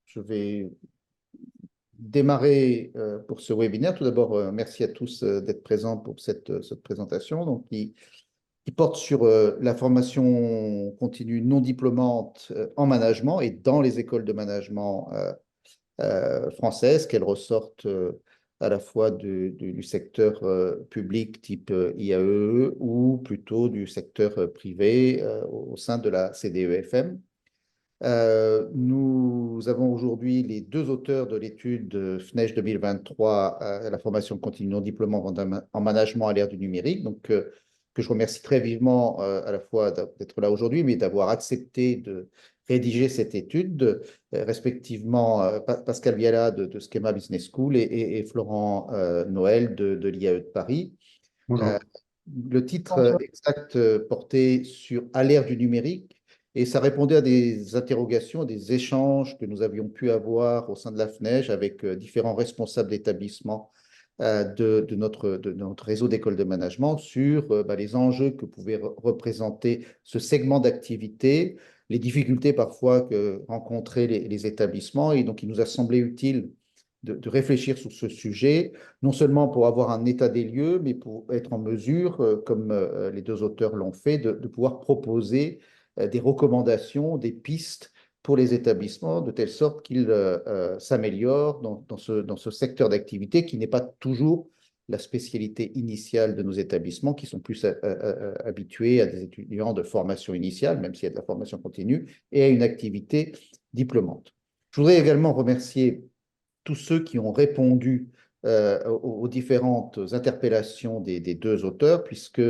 Je vais démarrer pour ce webinaire. Tout d'abord, merci à tous d'être présents pour cette présentation qui porte sur la formation continue non diplômante en management et dans les écoles de management françaises, qu'elles ressortent à la fois du secteur public type IAE ou plutôt du secteur privé au sein de la CDEFM. Nous avons aujourd'hui les deux auteurs de l'étude FNEJ 2023, la formation continue non diplômante en management à l'ère du numérique, donc que je remercie très vivement à la fois d'être là aujourd'hui, mais d'avoir accepté de rédiger cette étude, respectivement Pascal Viala de Schema Business School et Florent Noël de l'IAE de Paris. Bonjour. Le titre Bonjour. exact portait sur « À l'ère du numérique ». Et ça répondait à des interrogations, des échanges que nous avions pu avoir au sein de la FNEJ avec différents responsables d'établissements de notre réseau d'écoles de management sur les enjeux que pouvait représenter ce segment d'activité, les difficultés parfois que rencontraient les établissements. Et donc, il nous a semblé utile de réfléchir sur ce sujet, non seulement pour avoir un état des lieux, mais pour être en mesure, comme les deux auteurs l'ont fait, de pouvoir proposer des recommandations, des pistes pour les établissements, de telle sorte qu'ils s'améliorent dans ce secteur d'activité qui n'est pas toujours la spécialité initiale de nos établissements, qui sont plus habitués à des étudiants de formation initiale, même s'il y a de la formation continue, et à une activité diplômante. Je voudrais également remercier tous ceux qui ont répondu aux différentes interpellations des deux auteurs, puisque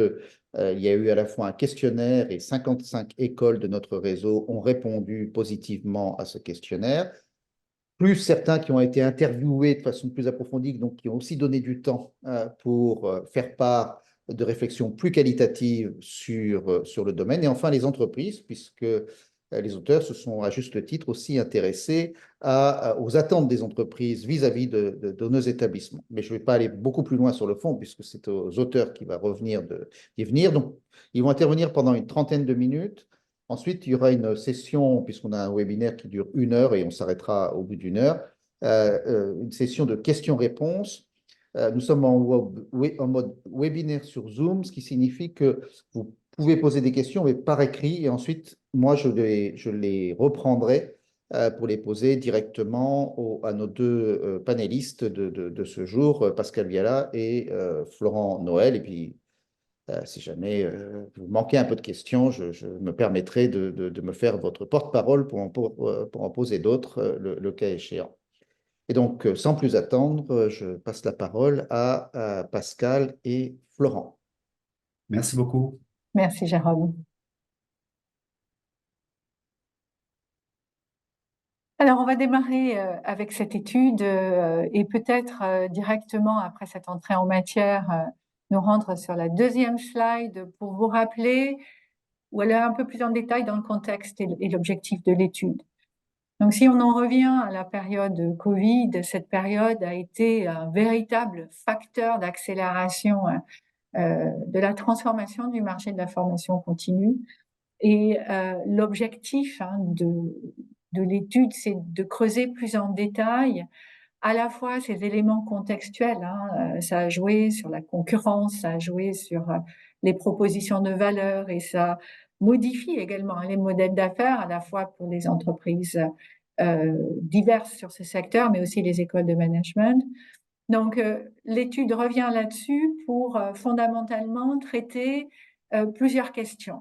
il y a eu à la fois un questionnaire et 55 écoles de notre réseau ont répondu positivement à ce questionnaire, plus certains qui ont été interviewés de façon plus approfondie, donc qui ont aussi donné du temps pour faire part de réflexions plus qualitatives sur le domaine, et enfin les entreprises, puisque les auteurs se sont à juste titre aussi intéressés aux attentes des entreprises vis-à-vis de nos établissements. Mais je ne vais pas aller beaucoup plus loin sur le fond, puisque c'est aux auteurs qui va revenir d'y venir. Donc, ils vont intervenir pendant une trentaine de minutes. Ensuite, il y aura une session, puisqu'on a un webinaire qui dure 1 heure et on s'arrêtera au bout d'1 heure, une session de questions-réponses. Nous sommes en mode webinaire sur Zoom, ce qui signifie que vous pouvez poser des questions, mais par écrit, et ensuite, moi, je les reprendrai pour les poser directement à nos deux panélistes de ce jour, Pascal Viala et Florent Noël. Et puis, si jamais vous manquez un peu de questions, je me permettrai de me faire votre porte-parole pour en poser d'autres, le cas échéant. Et donc, sans plus attendre, je passe la parole à Pascal et Florent. Merci beaucoup. Merci, Jérôme. Alors, on va démarrer avec cette étude et peut-être directement après cette entrée en matière, nous rendre sur la deuxième slide pour vous rappeler ou aller un peu plus en détail dans le contexte et l'objectif de l'étude. Donc, si on en revient à la période Covid, cette période a été un véritable facteur d'accélération de la transformation du marché de la formation continue. Et l'objectif de l'étude, c'est de creuser plus en détail à la fois ces éléments contextuels. Ça a joué sur la concurrence, ça a joué sur les propositions de valeur et ça modifie également les modèles d'affaires, à la fois pour les entreprises diverses sur ce secteur, mais aussi les écoles de management. Donc, l'étude revient là-dessus pour fondamentalement traiter plusieurs questions.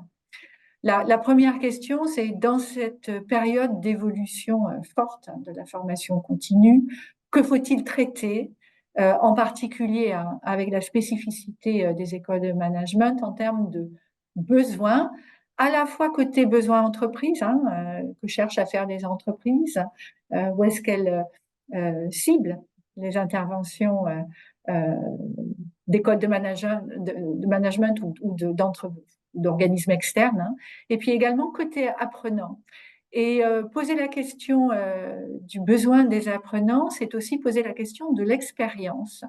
La première question, c'est dans cette période d'évolution forte de la formation continue, que faut-il traiter, en particulier avec la spécificité des écoles de management en termes de besoins, à la fois côté besoins entreprises, que cherchent à faire les entreprises, où est-ce qu'elles ciblent les interventions d'écoles de management ou d'organismes externes, et puis également côté apprenants. Et poser la question du besoin des apprenants, c'est aussi poser la question de l'expérience.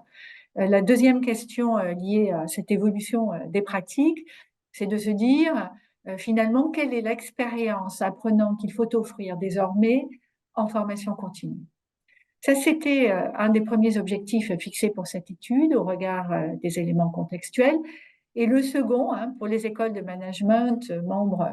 La deuxième question liée à cette évolution des pratiques, c'est de se dire finalement quelle est l'expérience apprenant qu'il faut offrir désormais en formation continue. Ça, c'était un des premiers objectifs fixés pour cette étude au regard des éléments contextuels. Et le second, pour les écoles de management membres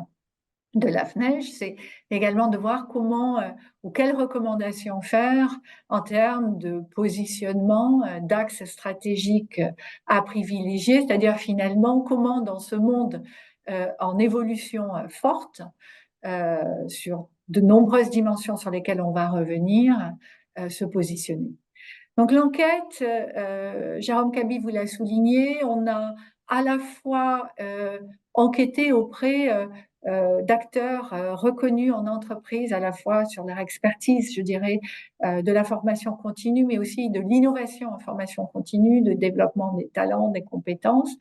de la FNEJ, c'est également de voir comment ou quelles recommandations faire en termes de positionnement, d'axes stratégiques à privilégier, c'est-à-dire finalement comment dans ce monde en évolution forte, sur de nombreuses dimensions sur lesquelles on va revenir, se positionner. Donc l'enquête, Jérôme Kaby vous l'a souligné, on a à la fois enquêté auprès d'acteurs reconnus en entreprise, à la fois sur leur expertise, je dirais, de la formation continue, mais aussi de l'innovation en formation continue, de développement des talents, des compétences.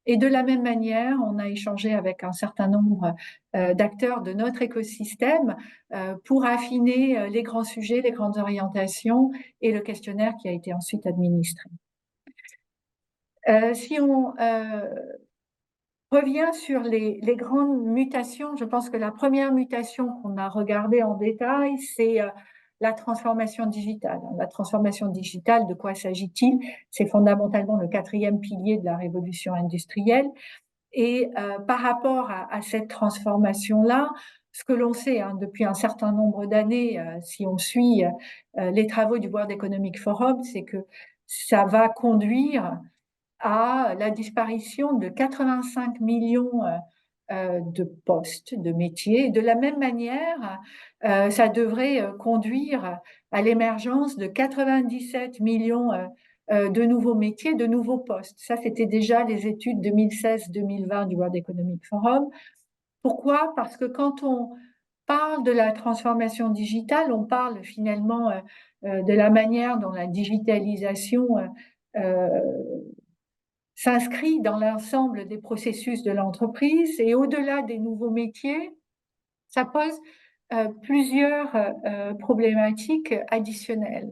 Et de la même manière, on a échangé avec un certain nombre d'acteurs de notre écosystème pour affiner les grands sujets, les grandes orientations et le questionnaire qui a été ensuite administré. Si on revient sur les grandes mutations, je pense que la première mutation qu'on a regardée en détail, c'est la transformation digitale. La transformation digitale, de quoi s'agit-il? C'est fondamentalement le quatrième pilier de la révolution industrielle. Et par rapport à cette transformation-là, ce que l'on sait depuis un certain nombre d'années, si on suit les travaux du World Economic Forum, c'est que ça va conduire à la disparition de 85 millions de postes, de métiers. Et de la même manière, ça devrait conduire à l'émergence de 97 millions de nouveaux métiers, de nouveaux postes. Ça, c'était déjà les études 2016-2020 du World Economic Forum. Pourquoi? Parce que quand on parle de la transformation digitale, on parle finalement de la manière dont la digitalisation s'inscrit dans l'ensemble des processus de l'entreprise, et au-delà des nouveaux métiers, ça pose plusieurs problématiques additionnelles.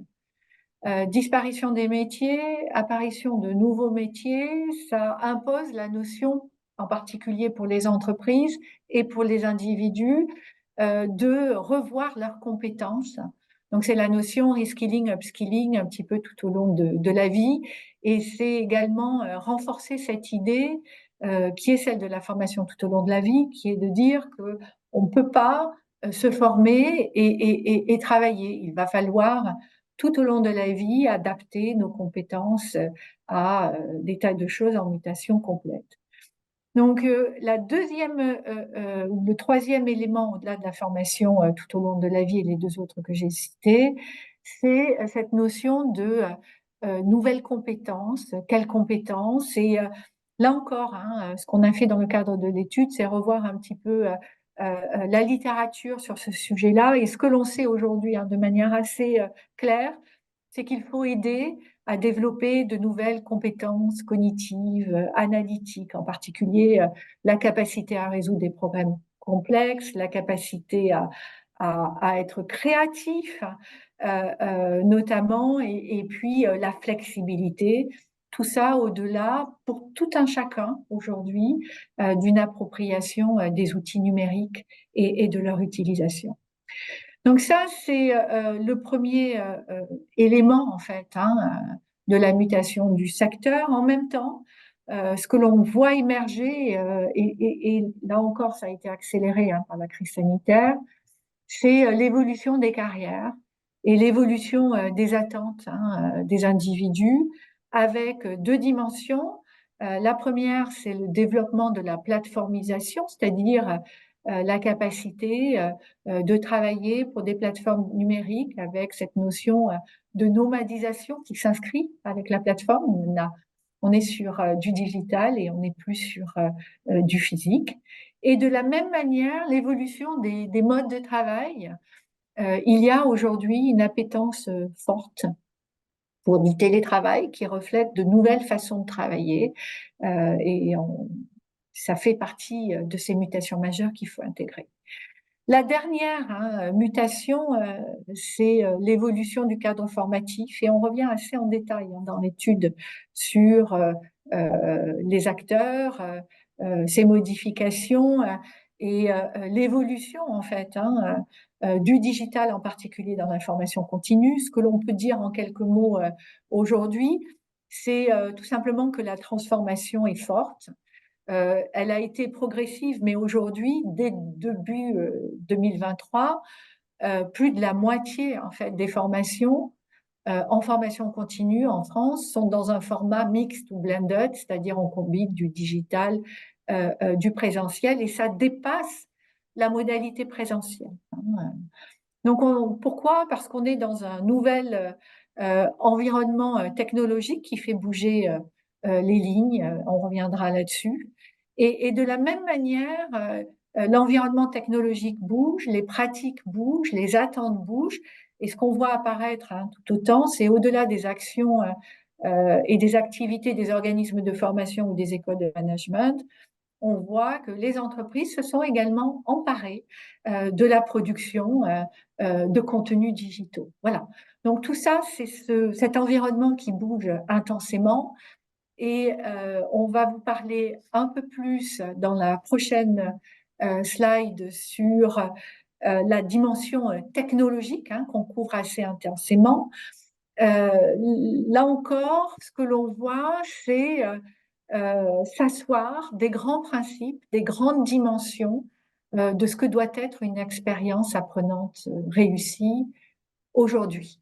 Disparition des métiers, apparition de nouveaux métiers, ça impose la notion, en particulier pour les entreprises et pour les individus, de revoir leurs compétences. Donc c'est la notion reskilling, upskilling un petit peu tout au long de la vie, et c'est également renforcer cette idée qui est celle de la formation tout au long de la vie, qui est de dire que on ne peut pas se former et travailler. Il va falloir tout au long de la vie adapter nos compétences à des tas de choses en mutation complète. Donc, la deuxième ou le troisième élément au-delà de la formation tout au long de la vie et les deux autres que j'ai cités, c'est cette notion de nouvelles compétences. Quelles compétences? Et là encore, ce qu'on a fait dans le cadre de l'étude, c'est revoir un petit peu la littérature sur ce sujet-là. Et ce que l'on sait aujourd'hui de manière assez claire, c'est qu'il faut aider à développer de nouvelles compétences cognitives, analytiques, en particulier la capacité à résoudre des problèmes complexes, la capacité à être créatif, notamment, et puis la flexibilité. Tout ça au-delà, pour tout un chacun aujourd'hui, d'une appropriation des outils numériques et de leur utilisation. Donc ça, c'est le premier élément, en fait, de la mutation du secteur. En même temps, ce que l'on voit émerger, et là encore, ça a été accéléré par la crise sanitaire, c'est l'évolution des carrières et l'évolution des attentes des individus, avec deux dimensions. La première, c'est le développement de la plateformisation, c'est-à-dire la capacité de travailler pour des plateformes numériques avec cette notion de nomadisation qui s'inscrit avec la plateforme. On est sur du digital et on n'est plus sur du physique. Et de la même manière, l'évolution des modes de travail. Il y a aujourd'hui une appétence forte pour du télétravail qui reflète de nouvelles façons de travailler, et ça fait partie de ces mutations majeures qu'il faut intégrer. La dernière mutation, c'est l'évolution du cadre formatif, et on revient assez en détail dans l'étude sur les acteurs, ces modifications, et l'évolution en fait du digital, en particulier dans l'information continue. Ce que l'on peut dire en quelques mots aujourd'hui, c'est tout simplement que la transformation est forte. Elle a été progressive, mais aujourd'hui, dès début 2023, plus de la moitié en fait des formations en formation continue en France sont dans un format mixte ou blended, c'est-à-dire on combine du digital, du présentiel, et ça dépasse la modalité présentielle. Donc pourquoi? Parce qu'on est dans un nouvel environnement technologique qui fait bouger les lignes, on reviendra là-dessus. Et de la même manière, l'environnement technologique bouge, les pratiques bougent, les attentes bougent, et ce qu'on voit apparaître tout autant, c'est au-delà des actions et des activités des organismes de formation ou des écoles de management, on voit que les entreprises se sont également emparées de la production de contenus digitaux. Voilà. Donc tout ça, c'est cet environnement qui bouge intensément. Et on va vous parler un peu plus dans la prochaine slide sur la dimension technologique qu'on couvre assez intensément. Là encore, ce que l'on voit, c'est s'asseoir des grands principes, des grandes dimensions de ce que doit être une expérience apprenante réussie aujourd'hui.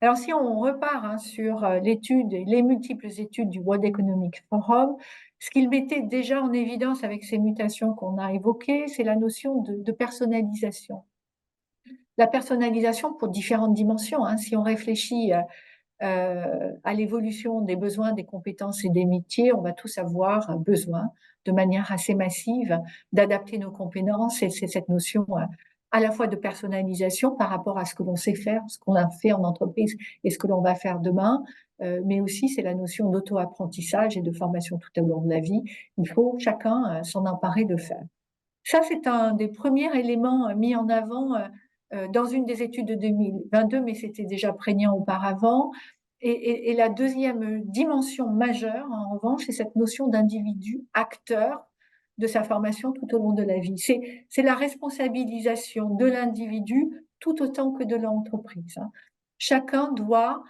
Alors, si on repart sur l'étude et les multiples études du World Economic Forum, ce qu'il mettait déjà en évidence avec ces mutations qu'on a évoquées, c'est la notion de personnalisation. La personnalisation pour différentes dimensions. Si on réfléchit à l'évolution des besoins, des compétences et des métiers, on va tous avoir besoin, de manière assez massive, d'adapter nos compétences. Et c'est cette notion à la fois de personnalisation par rapport à ce que l'on sait faire, ce qu'on a fait en entreprise et ce que l'on va faire demain, mais aussi c'est la notion d'auto-apprentissage et de formation tout au long de la vie. Il faut chacun s'en emparer de faire. Ça, c'est un des premiers éléments mis en avant dans une des études de 2022, mais c'était déjà prégnant auparavant. Et la deuxième dimension majeure, en revanche, c'est cette notion d'individu acteur de sa formation tout au long de la vie. C'est la responsabilisation de l'individu tout autant que de l'entreprise. Chacun doit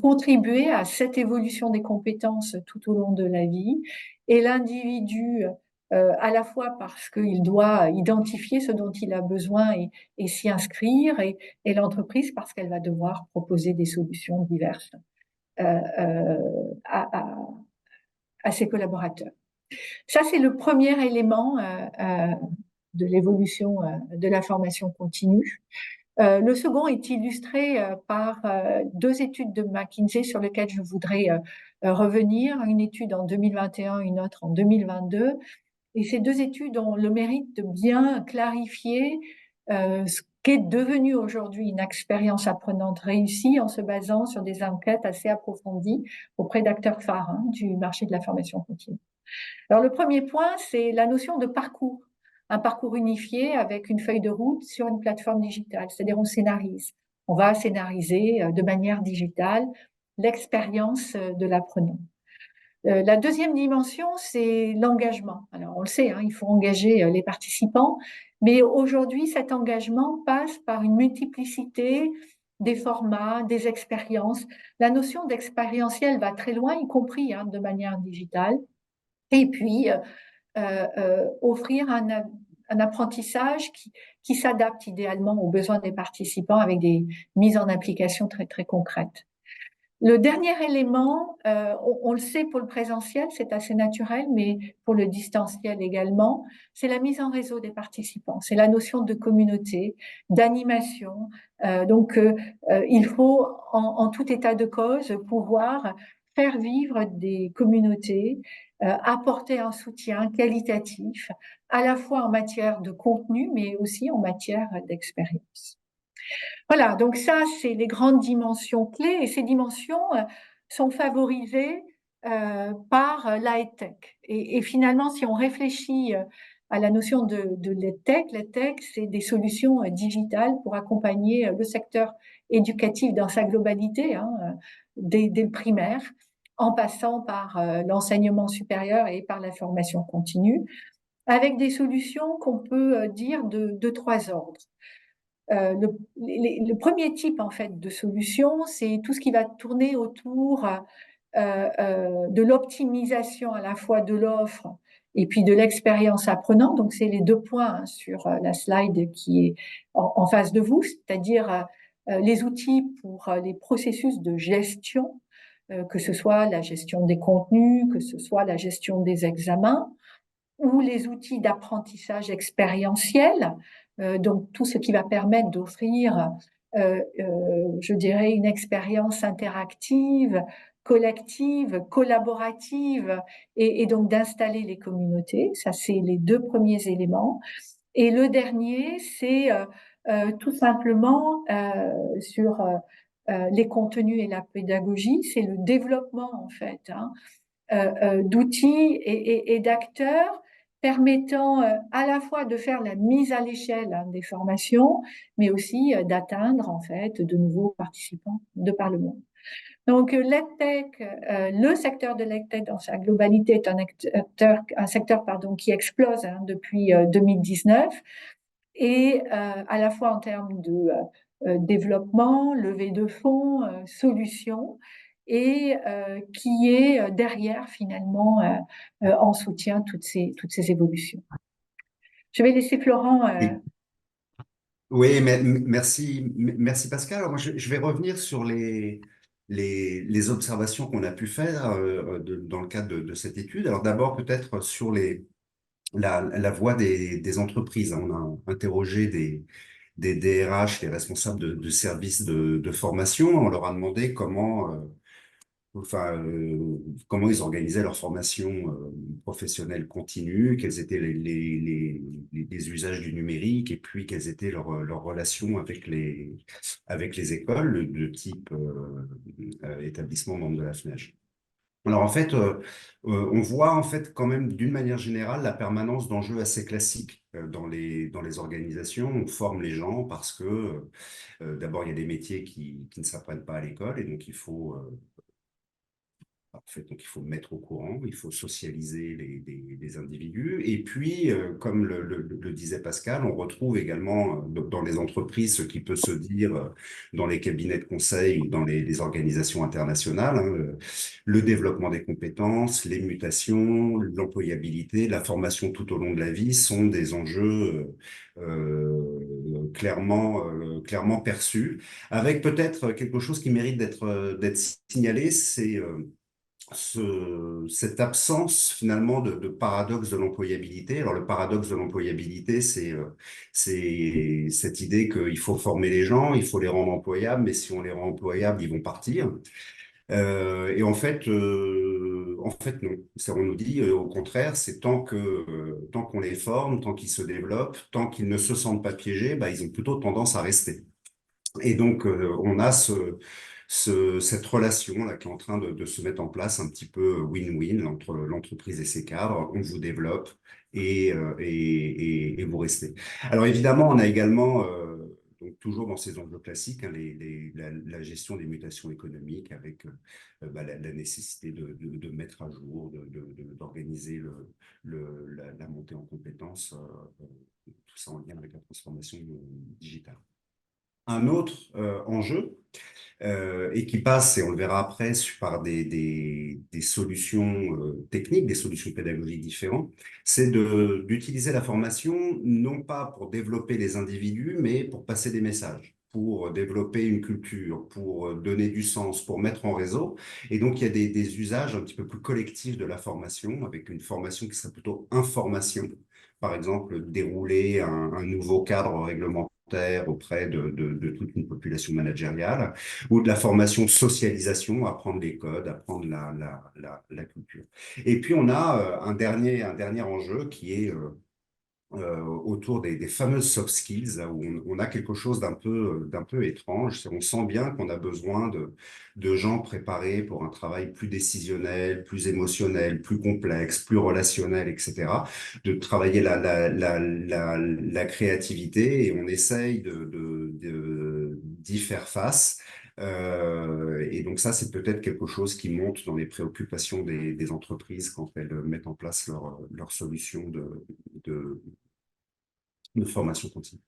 contribuer à cette évolution des compétences tout au long de la vie, et l'individu à la fois parce qu'il doit identifier ce dont il a besoin et s'y inscrire, et l'entreprise parce qu'elle va devoir proposer des solutions diverses à ses collaborateurs. Ça, c'est le premier élément de l'évolution de la formation continue. Le second est illustré par deux études de McKinsey sur lesquelles je voudrais revenir, une étude en 2021, une autre en 2022. Et ces deux études ont le mérite de bien clarifier ce qu'est devenu aujourd'hui une expérience apprenante réussie en se basant sur des enquêtes assez approfondies auprès d'acteurs phares du marché de la formation continue. Alors le premier point, c'est la notion de parcours, un parcours unifié avec une feuille de route sur une plateforme digitale, c'est-à-dire on scénarise. On va scénariser de manière digitale l'expérience de l'apprenant. La deuxième dimension, c'est l'engagement. Alors, on le sait, il faut engager les participants, mais aujourd'hui, cet engagement passe par une multiplicité des formats, des expériences. La notion d'expérientiel va très loin, y compris de manière digitale. Et puis, offrir un apprentissage qui s'adapte idéalement aux besoins des participants avec des mises en application très, très concrètes. Le dernier élément, on le sait pour le présentiel, c'est assez naturel, mais pour le distanciel également, c'est la mise en réseau des participants. C'est la notion de communauté, d'animation. Il faut, en tout état de cause, pouvoir faire vivre des communautés, apporter un soutien qualitatif, à la fois en matière de contenu, mais aussi en matière d'expérience. Voilà, donc ça, c'est les grandes dimensions clés, et ces dimensions sont favorisées par l'EdTech. Et finalement, si on réfléchit à la notion de l'EdTech, c'est des solutions digitales pour accompagner le secteur éducatif dans sa globalité, dès le primaire, en passant par l'enseignement supérieur et par la formation continue. avec des solutions qu'on peut dire de trois ordres. Le premier type en fait de solution, c'est tout ce qui va tourner autour de l'optimisation à la fois de l'offre et puis de l'expérience apprenant. Donc, c'est les deux points hein, sur la slide qui est en face de vous, c'est-à-dire les outils pour les processus de gestion, que ce soit la gestion des contenus, que ce soit la gestion des examens, ou les outils d'apprentissage expérientiel, donc tout ce qui va permettre d'offrir, je dirais, une expérience interactive, collective, collaborative, et donc d'installer les communautés. Ça, c'est les deux premiers éléments. Et le dernier, c'est tout simplement sur les contenus et la pédagogie, c'est le développement en fait hein, d'outils et d'acteurs permettant à la fois de faire la mise à l'échelle hein, des formations, mais aussi d'atteindre en fait de nouveaux participants de par le monde. Donc l'EdTech, le secteur de l'EdTech dans sa globalité est un secteur pardon, qui explose hein, depuis 2019 et à la fois en termes de développement, levée de fonds, solutions, et qui est derrière finalement en soutien toutes ces évolutions. Je vais laisser Florent. Et- oui, merci Pascal. Alors, moi, je vais revenir sur les observations qu'on a pu faire dans le cadre de cette étude. Alors d'abord, peut-être sur la voix des entreprises. On a interrogé des DRH, les responsables de services de formation. On leur a demandé comment ils organisaient leur formation professionnelle continue, quels étaient les usages du numérique et puis quelles étaient leurs relations avec les écoles de type établissement membre de la FNEJ. Alors en fait, on voit en fait quand même d'une manière générale la permanence d'enjeux assez classiques dans les organisations. On forme les gens parce que d'abord il y a des métiers qui ne s'apprennent pas à l'école et donc donc il faut mettre au courant, il faut socialiser les individus. Et puis, comme le disait Pascal, on retrouve également dans les entreprises ce qui peut se dire dans les cabinets de conseil ou dans les organisations internationales, hein, le développement des compétences, les mutations, l'employabilité, la formation tout au long de la vie sont des enjeux clairement perçus, avec peut-être quelque chose qui mérite d'être signalé, c'est cette absence finalement de paradoxe de l'employabilité. Alors le paradoxe de l'employabilité, c'est cette idée qu'il faut former les gens, il faut les rendre employables, mais si on les rend employables, ils vont partir. Et en fait non. On nous dit au contraire, c'est tant qu'on les forme, tant qu'ils se développent, tant qu'ils ne se sentent pas piégés, bah, ils ont plutôt tendance à rester. Et donc, on a cette relation-là qui est en train de se mettre en place un petit peu win-win entre l'entreprise et ses cadres. On vous développe et vous restez. Alors évidemment, on a également, donc toujours dans ces enjeux classiques, hein, la gestion des mutations économiques avec la nécessité de mettre à jour, d'organiser la montée en compétences, tout ça en lien avec la transformation digitale. Un autre enjeu, et qui passe, et on le verra après, par des solutions techniques, des solutions pédagogiques différentes, c'est d'utiliser la formation non pas pour développer les individus, mais pour passer des messages, pour développer une culture, pour donner du sens, pour mettre en réseau. Et donc, il y a des usages un petit peu plus collectifs de la formation, avec une formation qui serait plutôt information. Par exemple, dérouler un nouveau cadre réglementaire auprès de toute une population managériale, ou de la formation socialisation, apprendre les codes, apprendre la culture. Et puis on a un dernier enjeu qui est autour des fameuses soft skills, là, où on a quelque chose d'un peu étrange. On sent bien qu'on a besoin de gens préparés pour un travail plus décisionnel, plus émotionnel, plus complexe, plus relationnel, etc. De travailler la créativité, et on essaye d'y faire face. Et donc ça, c'est peut-être quelque chose qui monte dans les préoccupations des entreprises quand elles mettent en place leurs solutions de formation continue.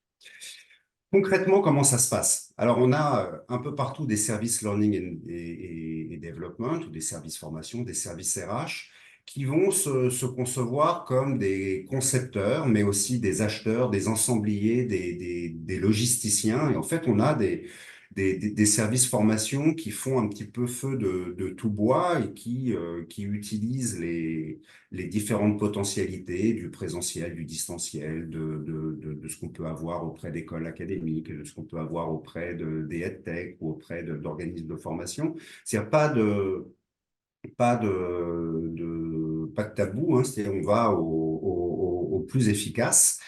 Concrètement, comment ça se passe? Alors, on a un peu partout des services learning et development, ou des services formation, des services RH, qui vont se concevoir comme des concepteurs, mais aussi des acheteurs, des ensembliers, des logisticiens. Et en fait, on a des services formation qui font un petit peu feu de tout bois et qui utilisent les différentes potentialités du présentiel, du distanciel, de ce qu'on peut avoir auprès d'écoles académiques, de ce qu'on peut avoir auprès des EdTech ou auprès d'organismes de formation. C'est-à-dire pas de tabou, hein, c'est-à-dire on va au plus efficace.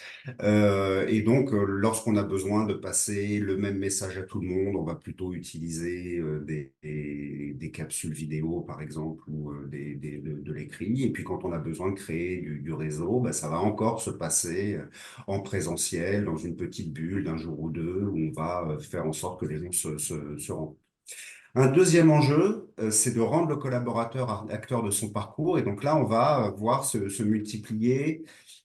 Et donc, lorsqu'on a besoin de passer le même message à tout le monde, on va plutôt utiliser des capsules vidéo, par exemple, ou de l'écrit. Et puis, quand on a besoin de créer du réseau, bah, ça va encore se passer en présentiel, dans une petite bulle d'un jour ou deux, où on va faire en sorte que les gens se rencontrent. Un deuxième enjeu, c'est de rendre le collaborateur acteur de son parcours. Et donc là, on va voir se multiplier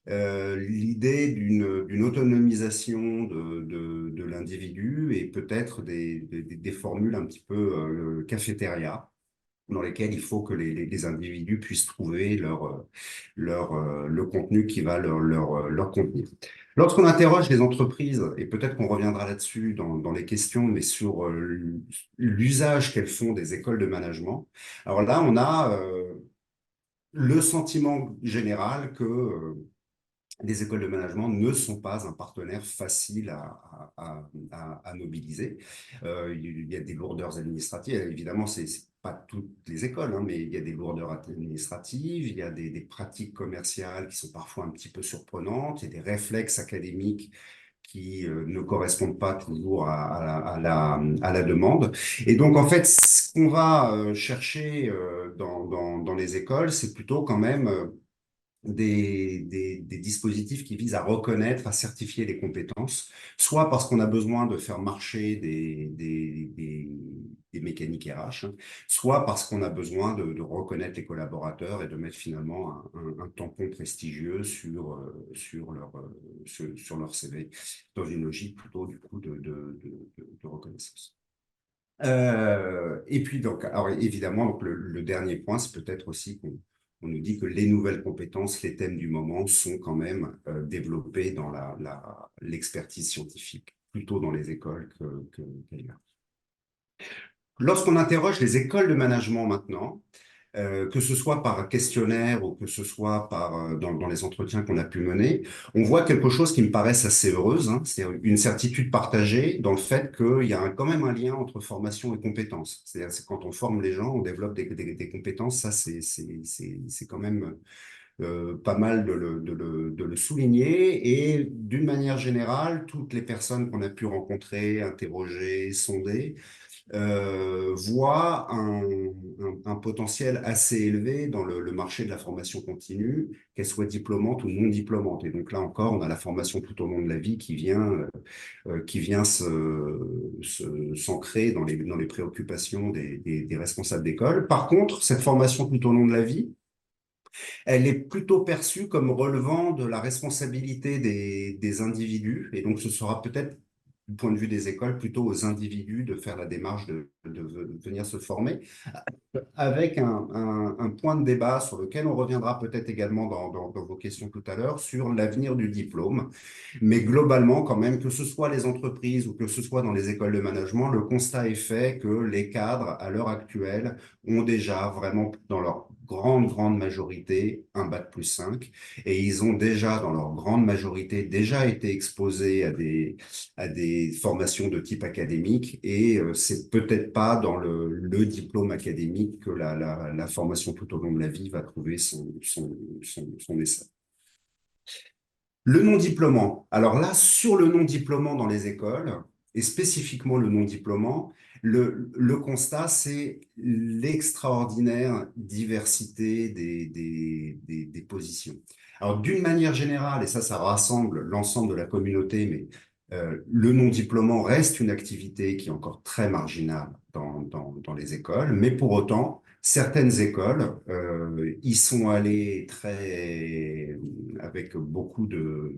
l'idée d'une autonomisation de l'individu et peut-être des formules un petit peu cafétéria dans lesquelles il faut que les individus puissent trouver le contenu qui va leur convenir. Lorsqu'on interroge les entreprises, et peut-être qu'on reviendra là-dessus dans les questions, mais sur l'usage qu'elles font des écoles de management, alors là, on a le sentiment général que les écoles de management ne sont pas un partenaire facile à mobiliser. Il y a des lourdeurs administratives. Évidemment, c'est pas toutes les écoles, hein, mais il y a des lourdeurs administratives, il y a des pratiques commerciales qui sont parfois un petit peu surprenantes, il y a des réflexes académiques qui ne correspondent pas toujours à la demande. Et donc, en fait, ce qu'on va chercher dans les écoles, c'est plutôt quand même des dispositifs qui visent à reconnaître, à certifier les compétences, soit parce qu'on a besoin de faire marcher des mécaniques RH, hein, soit parce qu'on a besoin de reconnaître les collaborateurs et de mettre finalement un tampon prestigieux sur leur CV, dans une logique plutôt du coup de reconnaissance. Et puis donc, alors évidemment, donc le dernier point, c'est peut-être aussi qu'on nous dit que les nouvelles compétences, les thèmes du moment sont quand même développés dans l'expertise scientifique, plutôt dans les écoles qu'ailleurs. Lorsqu'on interroge les écoles de management maintenant, que ce soit par questionnaire ou que ce soit dans les entretiens qu'on a pu mener, on voit quelque chose qui me paraisse assez heureuse, hein, c'est une certitude partagée dans le fait qu'il y a quand même un lien entre formation et compétences. C'est-à-dire que quand on forme les gens, on développe des compétences, ça c'est quand même pas mal de le souligner. Et d'une manière générale, toutes les personnes qu'on a pu rencontrer, interroger, sonder, voit un potentiel assez élevé dans le marché de la formation continue, qu'elle soit diplômante ou non diplômante. Et donc là encore, on a la formation tout au long de la vie qui vient s'ancrer dans les préoccupations des responsables d'école. Par contre, cette formation tout au long de la vie, elle est plutôt perçue comme relevant de la responsabilité des individus. Et donc, ce sera peut-être du point de vue des écoles, plutôt aux individus de faire la démarche de venir se former, avec un point de débat sur lequel on reviendra peut-être également dans vos questions tout à l'heure, sur l'avenir du diplôme. Mais globalement, quand même, que ce soit les entreprises ou que ce soit dans les écoles de management, le constat est fait que les cadres, à l'heure actuelle, ont déjà vraiment, dans leur grande majorité, un bac+5, et ils ont déjà, dans leur grande majorité, déjà été exposés à des formations de type académique, et c'est peut-être pas dans le diplôme académique que la formation tout au long de la vie va trouver son essai. Le non-diplômant. Alors là, sur le non-diplômant dans les écoles, et spécifiquement le non-diplômant, le constat, c'est l'extraordinaire diversité des positions. Alors, d'une manière générale, et ça rassemble l'ensemble de la communauté, mais le non-diplômant reste une activité qui est encore très marginale dans les écoles, mais pour autant, Certaines écoles y sont allées avec beaucoup de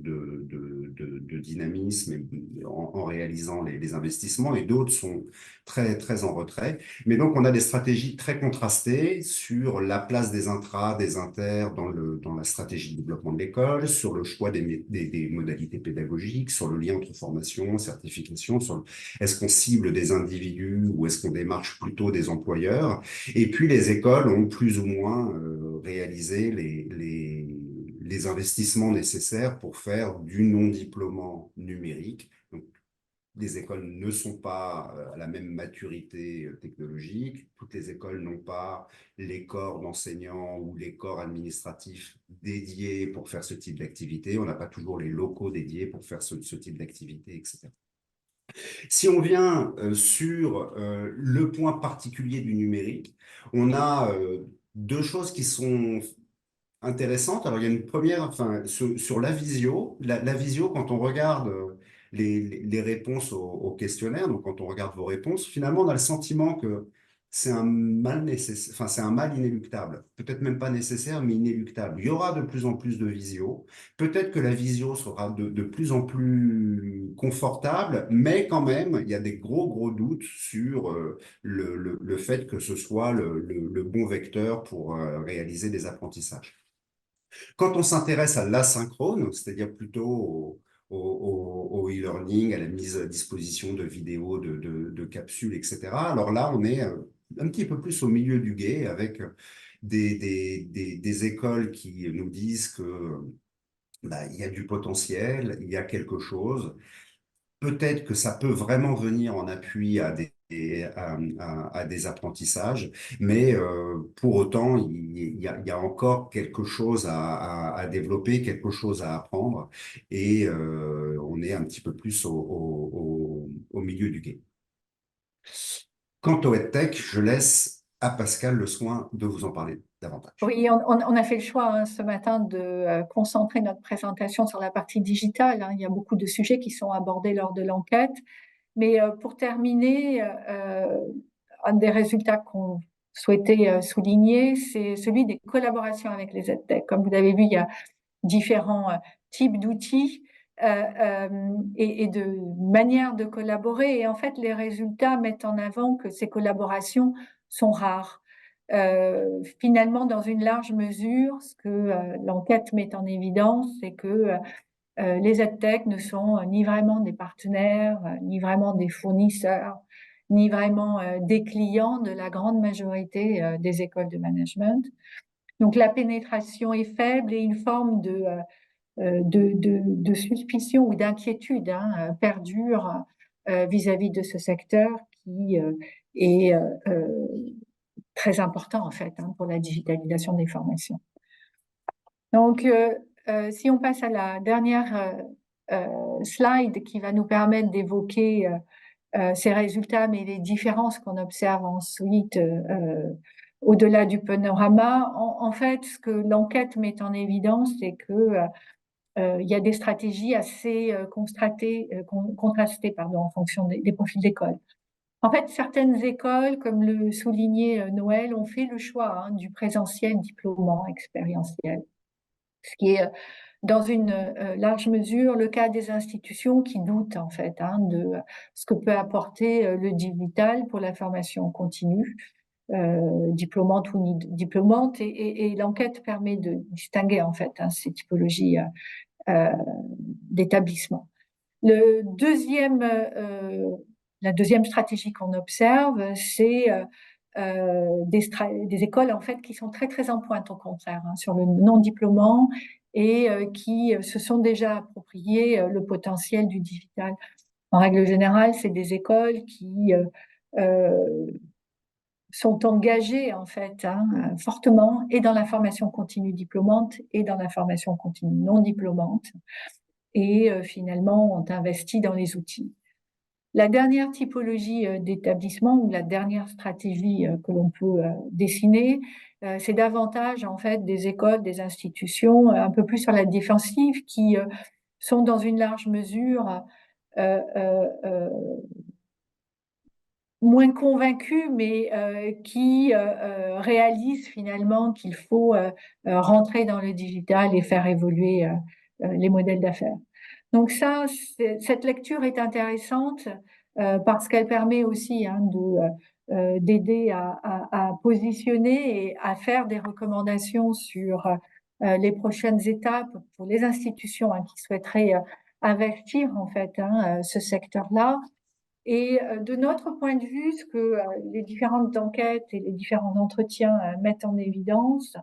dynamisme en réalisant les investissements, et d'autres sont très en retrait. Mais donc, on a des stratégies très contrastées sur la place des intras, des inters dans la stratégie de développement de l'école, sur le choix des modalités pédagogiques, sur le lien entre formation, certification, est-ce qu'on cible des individus ou est-ce qu'on démarche plutôt des employeurs. Et puis, les écoles ont plus ou moins réalisé les investissements nécessaires pour faire du non-diplômant numérique. Donc, les écoles ne sont pas à la même maturité technologique. Toutes les écoles n'ont pas les corps d'enseignants ou les corps administratifs dédiés pour faire ce type d'activité. On n'a pas toujours les locaux dédiés pour faire ce type d'activité, etc. Si on vient sur le point particulier du numérique, on a deux choses qui sont intéressantes. Alors, il y a une première, enfin, sur la visio. La visio, quand on regarde les réponses au questionnaire, donc quand on regarde vos réponses, finalement, on a le sentiment que c'est un mal nécessaire, enfin, c'est un mal inéluctable. Peut-être même pas nécessaire, mais inéluctable. Il y aura de plus en plus de visio. Peut-être que la visio sera de plus en plus confortable, mais quand même, il y a des gros doutes sur le fait que ce soit le bon vecteur pour réaliser des apprentissages. Quand on s'intéresse à l'asynchrone, c'est-à-dire plutôt au e-learning, à la mise à disposition de vidéos, de capsules, etc., alors là, on est un petit peu plus au milieu du gué avec des écoles qui nous disent que il y a du potentiel, il y a quelque chose. Peut-être que ça peut vraiment venir en appui à des apprentissages, mais pour autant, il y a encore quelque chose à développer, quelque chose à apprendre, et on est un petit peu plus au milieu du gué. Quant au EdTech, je laisse à Pascal le soin de vous en parler davantage. Oui, on a fait le choix ce matin de concentrer notre présentation sur la partie digitale, hein. Il y a beaucoup de sujets qui sont abordés lors de l'enquête. Mais pour terminer, un des résultats qu'on souhaitait souligner, c'est celui des collaborations avec les EdTech. Comme vous l'avez vu, il y a différents types d'outils et de manières de collaborer. Et en fait, les résultats mettent en avant que ces collaborations sont rares. Finalement, dans une large mesure, ce que l'enquête met en évidence, c'est que les EdTech ne sont ni vraiment des partenaires, ni vraiment des fournisseurs, ni vraiment des clients de la grande majorité des écoles de management. Donc la pénétration est faible et une forme de suspicion ou d'inquiétude perdure vis-à-vis de ce secteur qui est très important en fait pour la digitalisation des formations. Donc, si on passe à la dernière slide qui va nous permettre d'évoquer ces résultats, mais les différences qu'on observe ensuite au-delà du panorama. En fait, ce que l'enquête met en évidence, c'est que il y a des stratégies assez contrastées en fonction des profils d'école. En fait, certaines écoles, comme le soulignait Noël, ont fait le choix du présentiel diplômant expérientiel, ce qui est dans une large mesure le cas des institutions qui doutent en fait de ce que peut apporter le digital pour la formation continue, diplômante ou non diplômante, et l'enquête permet de distinguer en fait ces typologies d'établissements. La deuxième stratégie qu'on observe, c'est des écoles en fait qui sont très en pointe au contraire sur le non diplômant et qui se sont déjà appropriés le potentiel du digital. En règle générale, c'est des écoles qui sont engagées en fait fortement et dans la formation continue diplômante et dans la formation continue non diplômante et finalement ont investi dans les outils. La dernière typologie d'établissement ou la dernière stratégie que l'on peut dessiner, c'est davantage en fait des écoles, des institutions un peu plus sur la défensive qui sont dans une large mesure moins convaincus, mais qui réalisent finalement qu'il faut rentrer dans le digital et faire évoluer les modèles d'affaires. Donc ça, cette lecture est intéressante parce qu'elle permet aussi d'aider à positionner et à faire des recommandations sur les prochaines étapes pour les institutions qui souhaiteraient investir en fait ce secteur-là. Et de notre point de vue, ce que les différentes enquêtes et les différents entretiens mettent en évidence,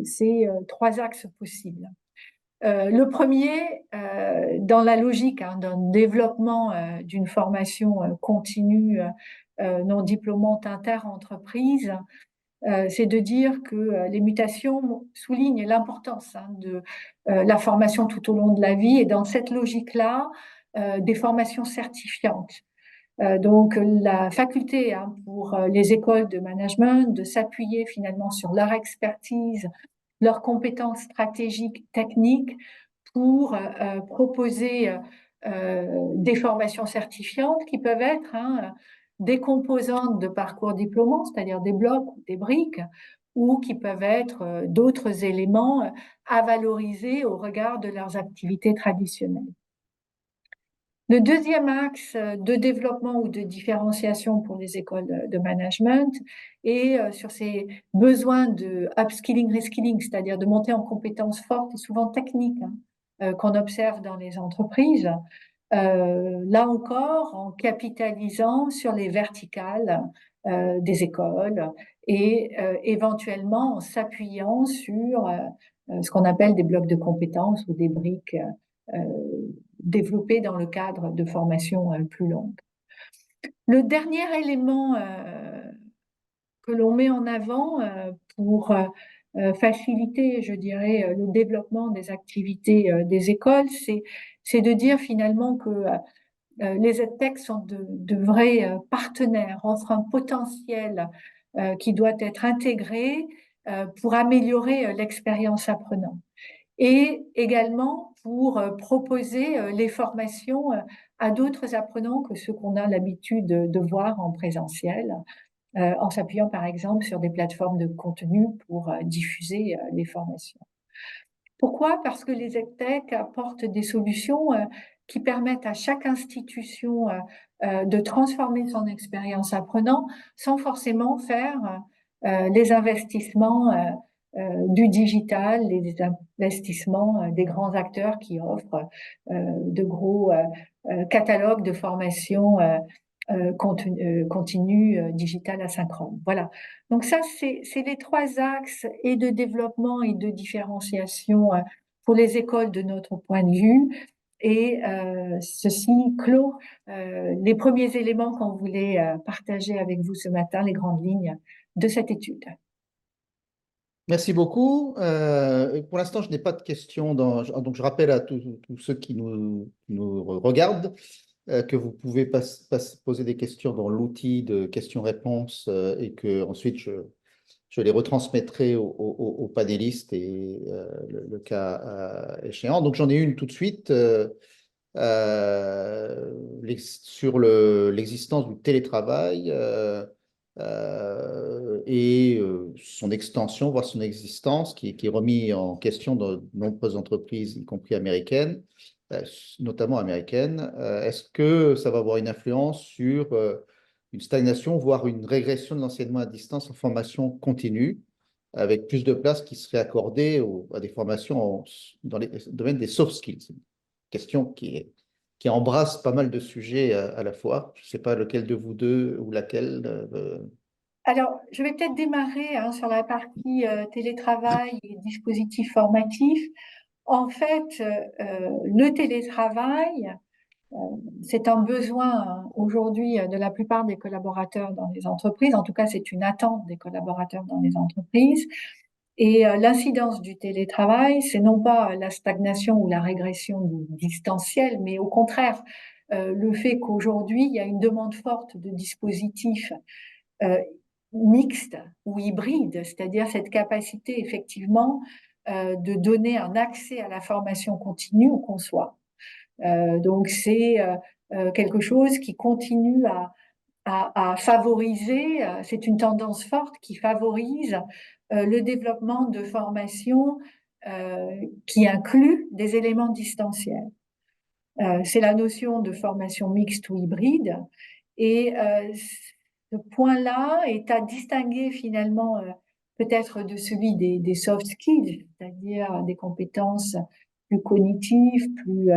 c'est trois axes possibles. Le premier, dans la logique d'un développement d'une formation continue non diplômante inter-entreprise, c'est de dire que les mutations soulignent l'importance de la formation tout au long de la vie et dans cette logique-là, des formations certifiantes. Donc la faculté pour les écoles de management de s'appuyer finalement sur leur expertise, leurs compétences stratégiques, techniques pour proposer des formations certifiantes qui peuvent être des composantes de parcours diplômants, c'est-à-dire des blocs ou des briques, ou qui peuvent être d'autres éléments à valoriser au regard de leurs activités traditionnelles. Le deuxième axe de développement ou de différenciation pour les écoles de management est sur ces besoins de upskilling, reskilling, c'est-à-dire de monter en compétences fortes et souvent techniques qu'on observe dans les entreprises. Là encore, en capitalisant sur les verticales des écoles et éventuellement en s'appuyant sur ce qu'on appelle des blocs de compétences ou des briques développées dans le cadre de formations plus longues. Le dernier élément que l'on met en avant pour faciliter, je dirais, le développement des activités des écoles, c'est de dire finalement que les EdTech sont de vrais partenaires, offrent un potentiel qui doit être intégré pour améliorer l'expérience apprenant et également pour proposer les formations à d'autres apprenants que ceux qu'on a l'habitude de voir en présentiel, en s'appuyant par exemple sur des plateformes de contenu pour diffuser les formations. Pourquoi? Parce que les EdTech apportent des solutions qui permettent à chaque institution de transformer son expérience apprenant sans forcément faire les investissements du digital, les investissements des grands acteurs qui offrent de gros catalogues de formations continue, digital, asynchrone. Voilà. Donc ça, c'est les trois axes et de développement et de différenciation pour les écoles de notre point de vue. Et ceci clôt les premiers éléments qu'on voulait partager avec vous ce matin, les grandes lignes de cette étude. Merci beaucoup. Pour l'instant, je n'ai pas de questions. Donc, je rappelle à tous ceux qui nous regardent que vous pouvez poser des questions dans l'outil de questions-réponses et que ensuite je les retransmettrai aux panélistes et le cas échéant. Donc, j'en ai une tout de suite sur l'existence du télétravail. Et son extension, voire son existence, qui est remis en question dans de nombreuses entreprises, y compris américaines, notamment américaines. Est-ce que ça va avoir une influence sur une stagnation, voire une régression de l'enseignement à distance en formation continue, avec plus de place qui serait accordée à des formations dans les domaines des soft skills? Question qui embrasse pas mal de sujets à la fois. Je ne sais pas lequel de vous deux ou laquelle. Alors, je vais peut-être démarrer sur la partie télétravail et dispositifs formatifs. En fait, le télétravail, c'est un besoin aujourd'hui de la plupart des collaborateurs dans les entreprises. En tout cas, c'est une attente des collaborateurs dans les entreprises. Et l'incidence du télétravail, c'est non pas la stagnation ou la régression du distanciel, mais au contraire, le fait qu'aujourd'hui, il y a une demande forte de dispositifs mixtes ou hybrides, c'est-à-dire cette capacité effectivement de donner un accès à la formation continue où qu'on soit. Donc c'est quelque chose qui continue à favoriser, c'est une tendance forte qui favorise le développement de formations qui incluent des éléments distanciels. C'est la notion de formation mixte ou hybride. Et ce point-là est à distinguer finalement peut-être de celui des soft skills, c'est-à-dire des compétences plus cognitives, plus,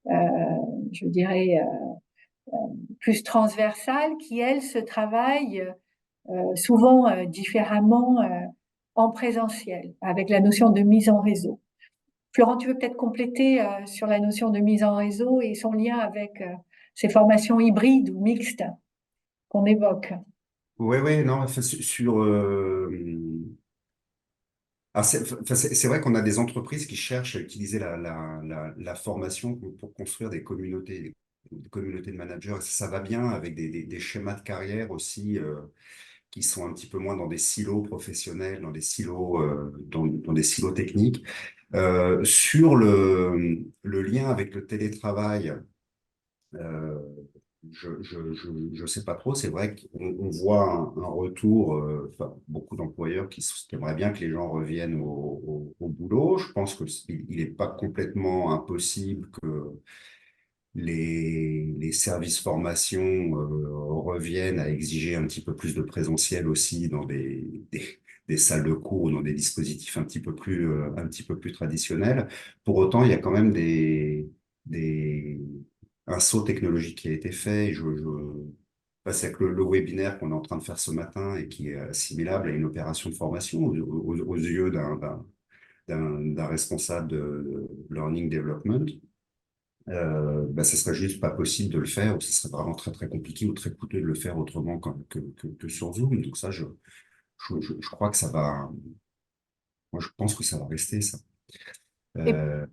je dirais, plus transversales, qui, elles, se travaillent souvent différemment en présentiel, avec la notion de mise en réseau. Florent, tu veux peut-être compléter sur la notion de mise en réseau et son lien avec ces formations hybrides ou mixtes qu'on évoque. Oui, oui, non, enfin, sur, c'est vrai qu'on a des entreprises qui cherchent à utiliser la formation pour construire des communautés de managers. Et ça va bien avec des schémas de carrière aussi qui sont un petit peu moins dans des silos professionnels, dans des silos, dans des silos techniques. Sur le lien avec le télétravail, euh, je sais pas trop. C'est vrai qu'on voit un retour, enfin, beaucoup d'employeurs qui aimeraient bien que les gens reviennent au boulot. Je pense qu'il n'est pas complètement impossible que les services formation reviennent à exiger un petit peu plus de présentiel aussi dans des salles de cours ou dans des dispositifs un petit peu plus traditionnels. Pour autant, il y a quand même des, un saut technologique qui a été fait. C'est avec le webinaire qu'on est en train de faire ce matin et qui est assimilable à une opération de formation aux yeux d'un responsable de learning development. Ce serait juste pas possible de le faire, ou ce serait vraiment très très compliqué ou très coûteux de le faire autrement que sur Zoom. Donc ça, je crois que ça va. Moi, je pense que ça va rester ça. Et Euh,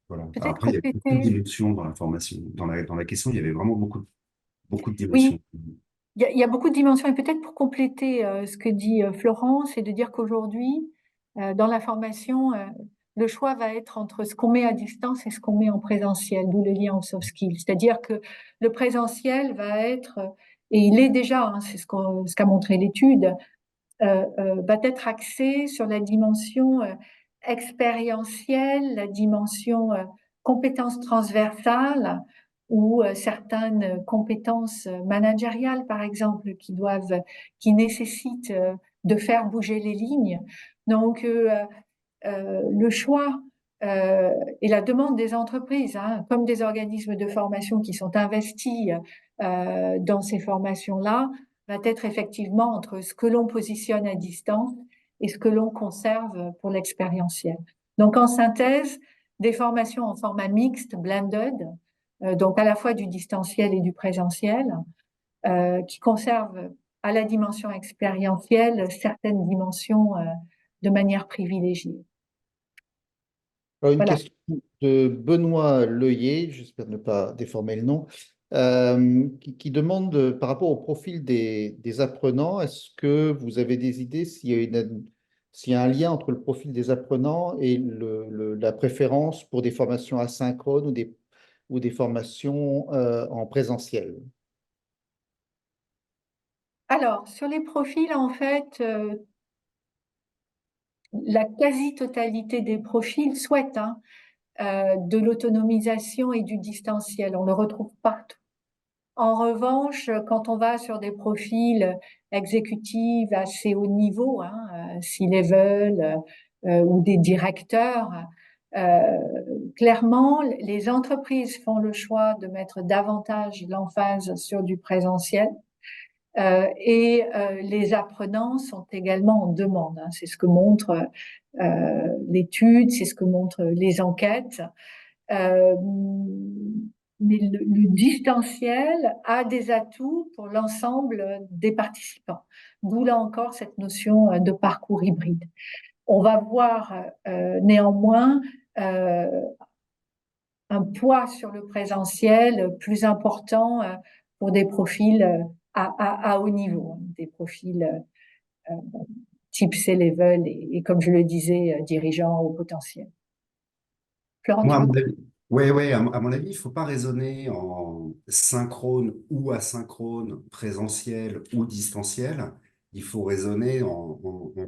voilà. Alors peut-être après, il y a beaucoup de compléter. dimensions dans l'information. Dans la question, il y avait vraiment beaucoup de dimensions. Oui, il y a beaucoup de dimensions. Et peut-être pour compléter ce que dit Florence, c'est de dire qu'aujourd'hui, dans la formation, le choix va être entre ce qu'on met à distance et ce qu'on met en présentiel, d'où le lien aux soft skills. C'est-à-dire que le présentiel va être, et il est déjà, hein, c'est ce qu'a montré l'étude, va être axé sur la dimension expérientielle, la dimension compétences transversales ou certaines compétences managériales, par exemple, qui nécessitent de faire bouger les lignes. Donc, le choix et la demande des entreprises, hein, comme des organismes de formation qui sont investis dans ces formations-là, va être effectivement entre ce que l'on positionne à distance et ce que l'on conserve pour l'expérientiel. Donc, en synthèse, des formations en format mixte, blended, donc à la fois du distanciel et du présentiel, qui conservent à la dimension expérientielle certaines dimensions de manière privilégiée. Alors, une Voilà. question de Benoît Leuillet, j'espère ne pas déformer le nom, qui demande par rapport au profil des apprenants, est-ce que vous avez des idées s'il y a un lien entre le profil des apprenants et la préférence pour des formations asynchrones ou des formations en présentiel? Alors, sur les profils, en fait, la quasi-totalité des profils souhaitent hein, de l'autonomisation et du distanciel. On le retrouve partout. En revanche, quand on va sur des profils exécutifs assez haut niveau, hein, C-level ou des directeurs, euh, clairement, les entreprises font le choix de mettre davantage l'emphase sur du présentiel. Les apprenants sont également en demande. Hein. C'est ce que montre l'étude, c'est ce que montrent les enquêtes. Euh, mais le distanciel a des atouts pour l'ensemble des participants. D'où là encore cette notion de parcours hybride. On va voir néanmoins un poids sur le présentiel plus important pour des profils à haut niveau, hein, des profils euh, type C-level et comme je le disais, dirigeants au potentiel. Florent, Moi, tu à veux mon avis, Ouais, ouais, à mon avis, il faut pas raisonner en synchrone ou asynchrone, présentiel ou distanciel. Il faut raisonner en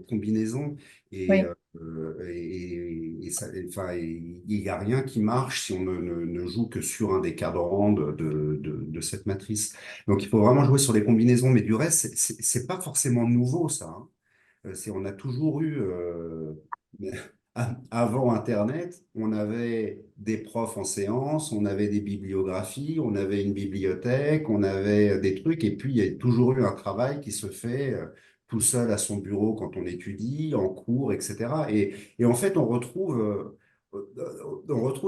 combinaison et, Oui, euh, et ça, enfin, il n'y a rien qui marche si on ne joue que sur un des cadrans de cette matrice. Donc, il faut vraiment jouer sur les combinaisons, mais du reste, c'est pas forcément nouveau, ça, hein. On a toujours eu, avant Internet, on avait des profs en séance, on avait des bibliographies, on avait une bibliothèque, on avait des trucs, et puis il y a toujours eu un travail qui se fait tout seul à son bureau quand on étudie, en cours, etc. Et en fait, on retrouve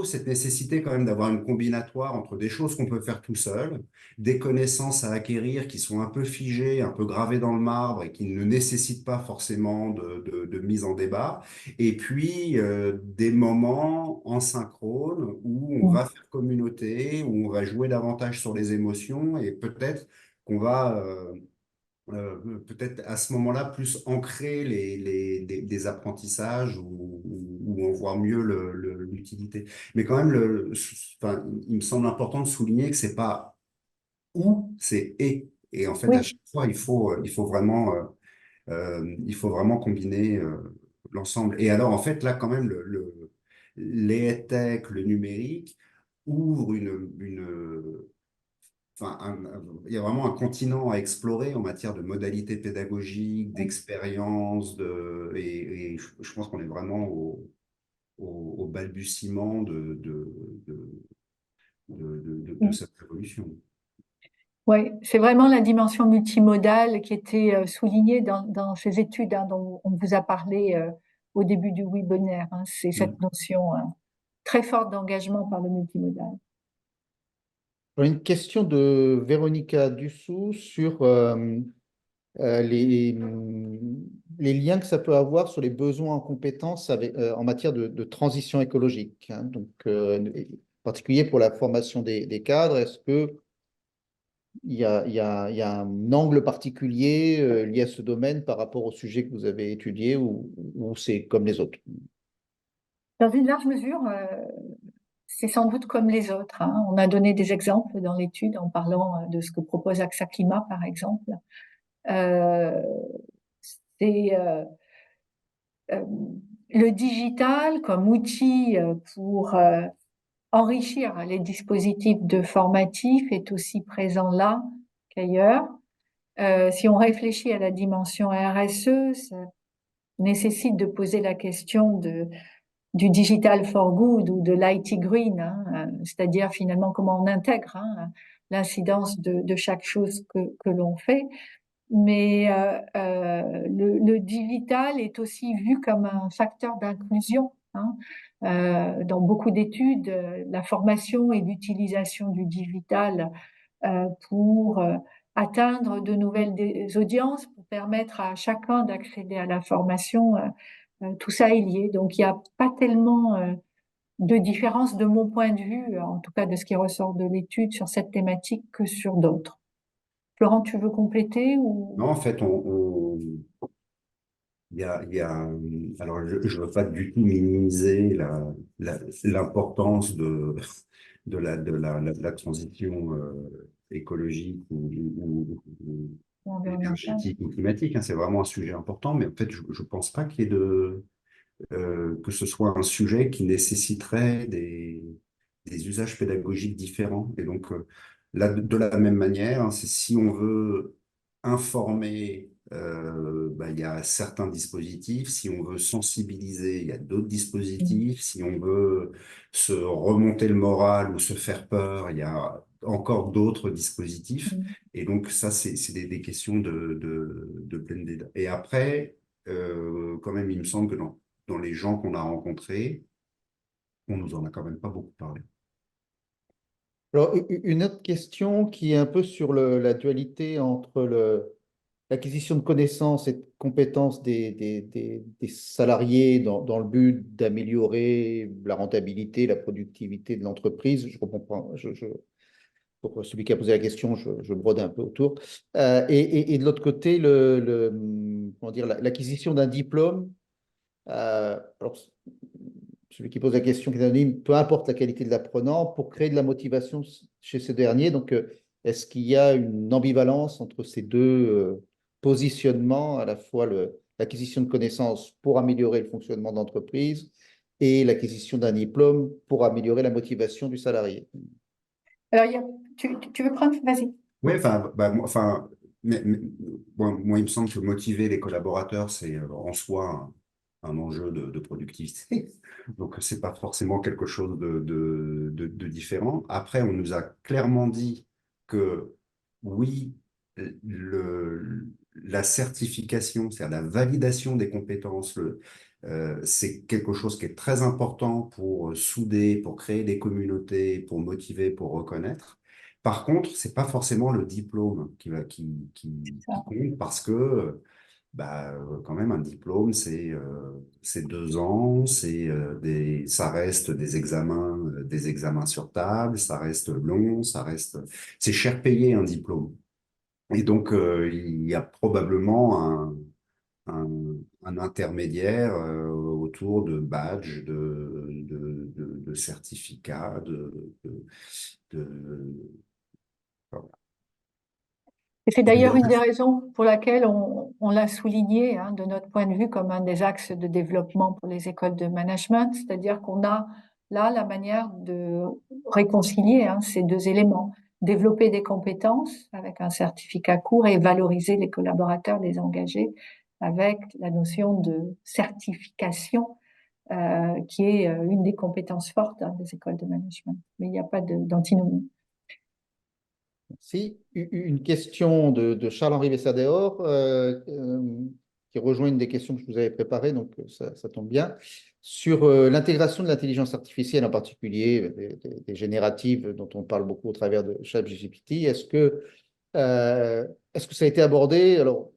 cette nécessité quand même d'avoir une combinatoire entre des choses qu'on peut faire tout seul, des connaissances à acquérir qui sont un peu figées, un peu gravées dans le marbre et qui ne nécessitent pas forcément de mise en débat. Et puis, des moments en synchrone où on mm, va faire communauté, où on va jouer davantage sur les émotions et peut-être qu'on va, peut-être à ce moment-là, plus ancrer des apprentissages où on voit mieux l'utilité. Mais quand même, enfin, il me semble important de souligner que c'est pas ou, c'est et. Et en fait, à oui, chaque fois, il faut vraiment combiner l'ensemble. Et alors, en fait, là, quand même, les EdTech, le numérique, ouvre enfin, il y a vraiment un continent à explorer en matière de modalités pédagogiques, oui. d'expériences, et je pense qu'on est vraiment au balbutiement de Mm. cette révolution. Oui, c'est vraiment la dimension multimodale qui était soulignée dans ces études hein, dont on vous a parlé au début du webinaire. Hein. C'est cette Mm. notion très forte d'engagement par le multimodal. Une question de Véronica Dussou sur euh, les, les liens que ça peut avoir sur les besoins en compétences en matière de transition écologique, hein. Donc, en particulier pour la formation des cadres, est-ce que il y a un angle particulier lié à ce domaine par rapport au sujet que vous avez étudié ou c'est comme les autres? Dans une large mesure, c'est sans doute comme les autres. Hein. On a donné des exemples dans l'étude en parlant de ce que propose AXA Climat, par exemple. Euh, c'est euh, le digital comme outil pour enrichir les dispositifs de formatif est aussi présent là qu'ailleurs. Si on réfléchit à la dimension RSE, ça nécessite de poser la question du digital for good ou de l'IT green, hein, c'est-à-dire finalement comment on intègre hein, l'incidence de chaque chose que l'on fait. Mais le digital est aussi vu comme un facteur d'inclusion. Hein. Dans beaucoup d'études, la formation et l'utilisation du digital pour atteindre de nouvelles audiences, pour permettre à chacun d'accéder à la formation, tout ça est lié. Donc il n'y a pas tellement de différence de mon point de vue, en tout cas de ce qui ressort de l'étude sur cette thématique que sur d'autres. Florent, tu veux compléter ou Non, en fait, il y a, alors je ne veux pas du tout minimiser l'importance de la transition écologique ou environnemental? énergétique ou climatique, hein. C'est vraiment un sujet important, mais en fait, je ne pense pas qu'il y ait que ce soit un sujet qui nécessiterait des usages pédagogiques différents. Et donc, là, de la même manière, hein, c'est si on veut informer, bah, il y a certains dispositifs. Si on veut sensibiliser, il y a d'autres dispositifs. Si on veut se remonter le moral ou se faire peur, il y a encore d'autres dispositifs. Et donc, ça, c'est des questions de pleine débat. Et après, quand même, il me semble que dans les gens qu'on a rencontrés, on nous en a quand même pas beaucoup parlé. Alors, une autre question qui est un peu sur la dualité entre l'acquisition de connaissances et de compétences des salariés dans le but d'améliorer la rentabilité, la productivité de l'entreprise. Je comprends pas, pour celui qui a posé la question, je brode un peu autour. Et de l'autre côté, comment dire, l'acquisition d'un diplôme. Alors, celui qui pose la question qui est anonyme, peu importe la qualité de l'apprenant, pour créer de la motivation chez ce dernier. Donc, est-ce qu'il y a une ambivalence entre ces deux positionnements, à la fois l'acquisition de connaissances pour améliorer le fonctionnement d'entreprise et l'acquisition d'un diplôme pour améliorer la motivation du salarié? Alors, tu veux prendre? Vas-y. Oui, moi, il me semble que motiver les collaborateurs, c'est en soi un enjeu de productivité. Donc, c'est pas forcément quelque chose de différent. Après, on nous a clairement dit que oui, la certification, c'est-à-dire la validation des compétences, c'est quelque chose qui est très important pour souder, pour créer des communautés, pour motiver, pour reconnaître. Par contre, c'est pas forcément le diplôme qui compte parce que quand même un diplôme c'est 2 ans, ça reste des examens sur table, ça reste long, c'est cher payé un diplôme. Et donc il y a probablement un, un intermédiaire autour de badges, de certificats, de- voilà. Et c'est d'ailleurs une des raisons pour laquelle on l'a souligné, hein, de notre point de vue, comme un des axes de développement pour les écoles de management, c'est-à-dire qu'on a là la manière de réconcilier, hein, ces deux éléments, développer des compétences avec un certificat court et valoriser les collaborateurs, les engager avec la notion de certification, qui est une des compétences fortes, hein, des écoles de management. Mais il n'y a pas d'antinomie. Merci. Une question de Charles-Henri Bessadéor, qui rejoint une des questions que je vous avais préparées, donc ça tombe bien, sur l'intégration de l'intelligence artificielle, en particulier des génératives dont on parle beaucoup au travers de ChatGPT. Est-ce que ça a été abordé? Alors,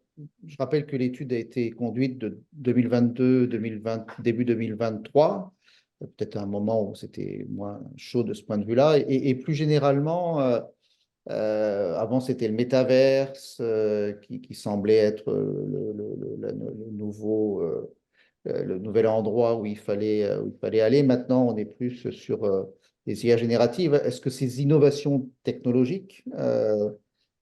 je rappelle que l'étude a été conduite de 2022, 2020, début 2023, peut-être à un moment où c'était moins chaud de ce point de vue-là, et plus généralement, avant, c'était le métaverse qui semblait être le nouvel endroit où il fallait aller. Maintenant, on est plus sur les IA génératives. Est-ce que ces innovations technologiques,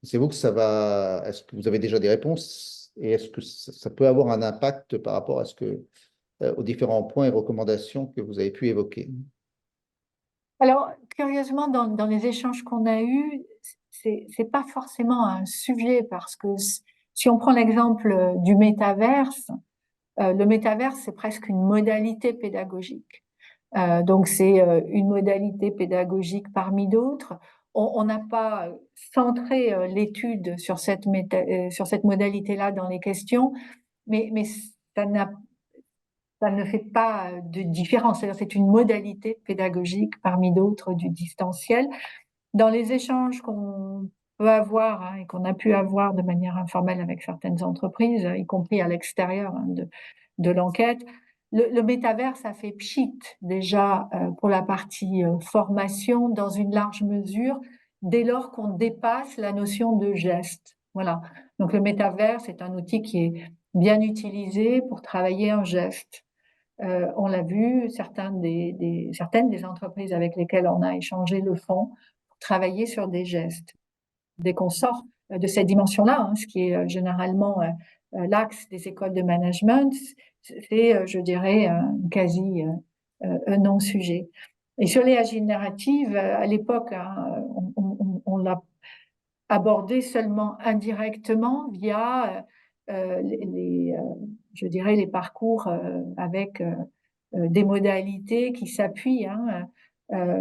pensez-vous que ça va, est-ce que vous avez déjà des réponses et est-ce que ça peut avoir un impact par rapport à aux différents points et recommandations que vous avez pu évoquer? Alors, curieusement, dans les échanges qu'on a eus, c'est pas forcément un sujet parce que si on prend l'exemple du métaverse, le métaverse, c'est presque une modalité pédagogique. Donc, c'est une modalité pédagogique parmi d'autres. On n'a pas centré l'étude sur sur cette modalité-là dans les questions, mais ça ne fait pas de différence. C'est-à-dire, c'est une modalité pédagogique parmi d'autres du distanciel. Dans les échanges qu'on peut avoir, hein, et qu'on a pu avoir de manière informelle avec certaines entreprises, y compris à l'extérieur, hein, de l'enquête, le métavers a fait pchit déjà pour la partie formation dans une large mesure dès lors qu'on dépasse la notion de geste. Voilà. Donc le métavers est un outil qui est bien utilisé pour travailler un geste. On l'a vu, certaines des entreprises avec lesquelles on a échangé le font pour travailler sur des gestes. Dès qu'on sort de cette dimension-là, hein, ce qui est généralement l'axe des écoles de management, c'est, je dirais, quasi un non-sujet. Et sur les génératives, à l'époque, hein, on l'a abordé seulement indirectement via je dirais, les parcours avec des modalités qui s'appuient, hein,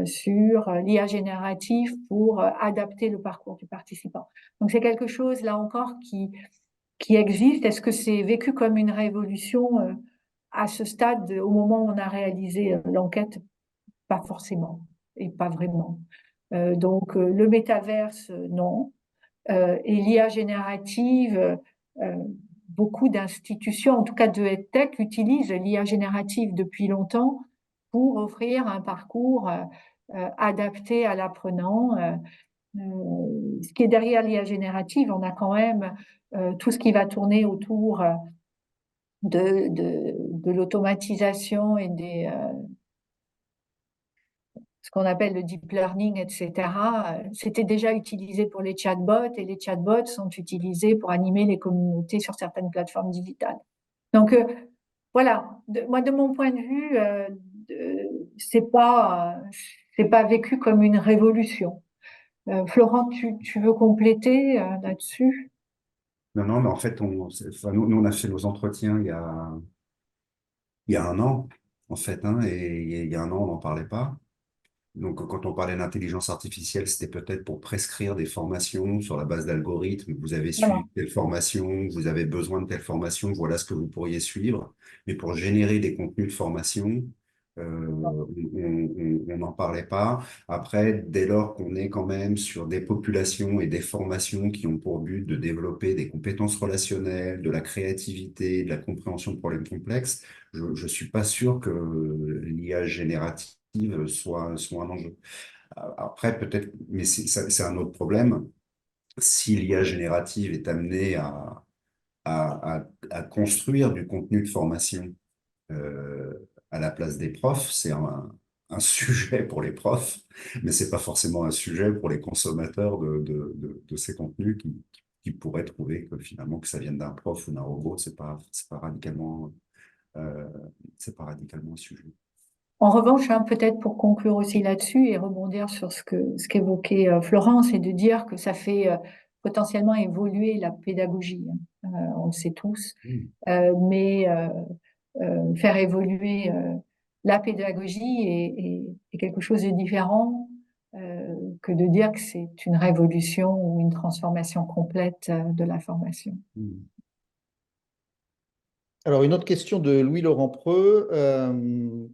sur l'IA générative pour adapter le parcours du participant. Donc c'est quelque chose, là encore, qui existe. Est-ce que c'est vécu comme une révolution à ce stade, au moment où on a réalisé l'enquête? Pas forcément, et pas vraiment. Donc le métaverse, non. Et l'IA générative, beaucoup d'institutions, en tout cas de EdTech, utilisent l'IA générative depuis longtemps pour offrir un parcours adapté à l'apprenant. Ce qui est derrière l'IA générative, on a quand même tout ce qui va tourner autour de l'automatisation et qu'on appelle le deep learning, etc., c'était déjà utilisé pour les chatbots et les chatbots sont utilisés pour animer les communautés sur certaines plateformes digitales. Donc, voilà, moi, de mon point de vue, c'est pas vécu comme une révolution. Florent, tu veux compléter là-dessus? Non, non, mais en fait, nous, on a fait nos entretiens il y a un an, en fait, hein, et il y a un an, on n'en parlait pas. Donc, quand on parlait d'intelligence artificielle, c'était peut-être pour prescrire des formations sur la base d'algorithmes. Vous avez Voilà. suivi telle formation, vous avez besoin de telle formation, voilà ce que vous pourriez suivre. Mais pour générer des contenus de formation, on n'en parlait pas. Après, dès lors qu'on est quand même sur des populations et des formations qui ont pour but de développer des compétences relationnelles, de la créativité, de la compréhension de problèmes complexes, je ne suis pas sûr que l'IA générative soit un enjeu. Après, peut-être, mais c'est un autre problème. Si l'IA générative est amenée à construire du contenu de formation euh, à la place des profs, c'est un sujet pour les profs, mais c'est pas forcément un sujet pour les consommateurs de ces contenus qui pourraient trouver que finalement que ça vienne d'un prof ou d'un robot, euh, c'est pas radicalement un sujet. En revanche, hein, peut-être pour conclure aussi là-dessus et rebondir sur ce qu'évoquait Florence, c'est de dire que ça fait potentiellement évoluer la pédagogie, hein. On le sait tous. Mm. Mais faire évoluer la pédagogie est quelque chose de différent que de dire que c'est une révolution ou une transformation complète de la formation. Mm. Alors, une autre question de Louis-Laurent Preux,